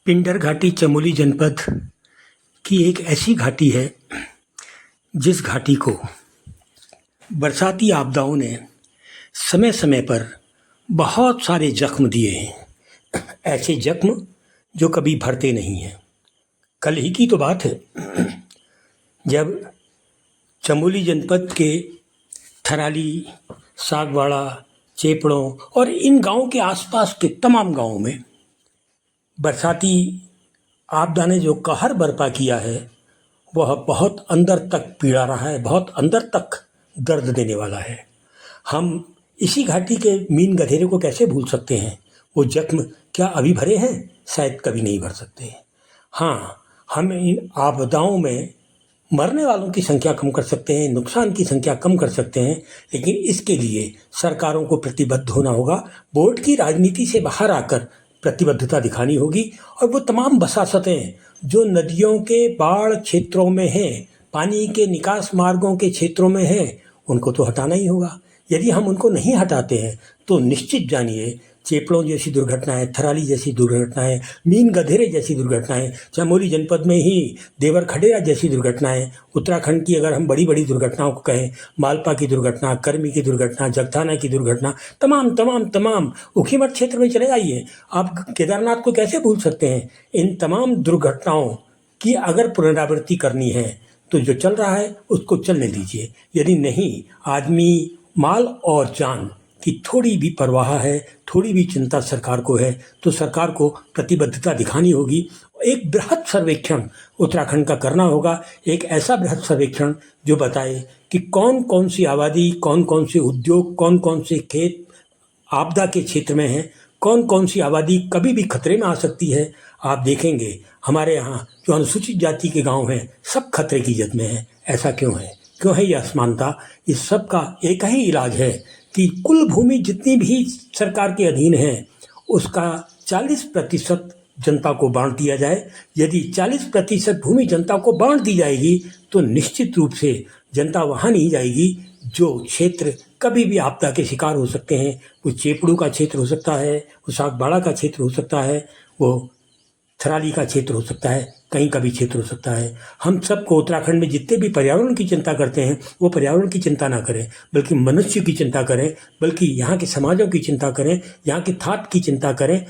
पिंडर घाटी चमोली जनपद की एक ऐसी घाटी है जिस घाटी को बरसाती आपदाओं ने समय समय पर बहुत सारे जख्म दिए हैं। ऐसे जख्म जो कभी भरते नहीं हैं। कल ही की तो बात है जब चमोली जनपद के थराली, सागवाड़ा, चेपड़ों और इन गांवों के आसपास के तमाम गांवों में बरसाती आपदा ने जो कहर बर्पा किया है वह बहुत अंदर तक पीड़ा रहा है, बहुत अंदर तक दर्द देने वाला है। हम इसी घाटी के मीन गधेरे को कैसे भूल सकते हैं? वो जख्म क्या अभी भरे हैं? शायद कभी नहीं भर सकते। हाँ, हम इन आपदाओं में मरने वालों की संख्या कम कर सकते हैं, नुकसान की संख्या कम कर सकते हैं, लेकिन इसके लिए सरकारों को प्रतिबद्ध होना होगा। वोट की राजनीति से बाहर आकर प्रतिबद्धता दिखानी होगी और वो तमाम बसासतें जो नदियों के बाढ़ क्षेत्रों में हैं, पानी के निकास मार्गों के क्षेत्रों में हैं, उनको तो हटाना ही होगा। यदि हम उनको नहीं हटाते हैं तो निश्चित जानिए चेपड़ों जैसी दुर्घटनाएं, थराली जैसी दुर्घटनाएं, मीन गधेरे जैसी दुर्घटनाएं, चमोली जनपद में ही देवर खडेरा जैसी दुर्घटनाएं, उत्तराखंड की अगर हम बड़ी बड़ी दुर्घटनाओं को कहें, मालपा की दुर्घटना, कर्मी की दुर्घटना, जगथाना की दुर्घटना, तमाम ऊखीमठ क्षेत्र में चले जाइए, आप केदारनाथ को कैसे भूल सकते हैं? इन तमाम दुर्घटनाओं की अगर पुनरावृत्ति करनी है तो जो चल रहा है उसको चलने दीजिए। यदि नहीं, आदमी, माल और जान की थोड़ी भी परवाह है, थोड़ी भी चिंता सरकार को है, तो सरकार को प्रतिबद्धता दिखानी होगी। एक बृहद सर्वेक्षण उत्तराखंड का करना होगा, एक ऐसा बृहद सर्वेक्षण जो बताए कि कौन कौन सी आबादी, कौन कौन से उद्योग, कौन कौन से खेत आपदा के क्षेत्र में हैं, कौन कौन सी आबादी कभी भी खतरे में आ सकती है। आप देखेंगे हमारे यहाँ जो अनुसूचित जाति के गांव हैं सब खतरे की जद में हैं। ऐसा क्यों है? क्यों है ये असमानता? इस सब का एक ही इलाज है कि कुल भूमि जितनी भी सरकार के अधीन है उसका 40% जनता को बांट दिया जाए। यदि 40% भूमि जनता को बांट दी जाएगी तो निश्चित रूप से जनता वहाँ नहीं जाएगी जो क्षेत्र कभी भी आपदा के शिकार हो सकते हैं। वो चेपड़ू का क्षेत्र हो सकता है, वो सागबाड़ा का क्षेत्र हो सकता है, वो थराली का क्षेत्र हो सकता है, कहीं का भी क्षेत्र हो सकता है। हम सबको उत्तराखंड में जितने भी पर्यावरण की चिंता करते हैं वो पर्यावरण की चिंता ना करें, बल्कि मनुष्य की चिंता करें, बल्कि यहाँ के समाजों की चिंता करें, यहाँ की थाट की चिंता करें।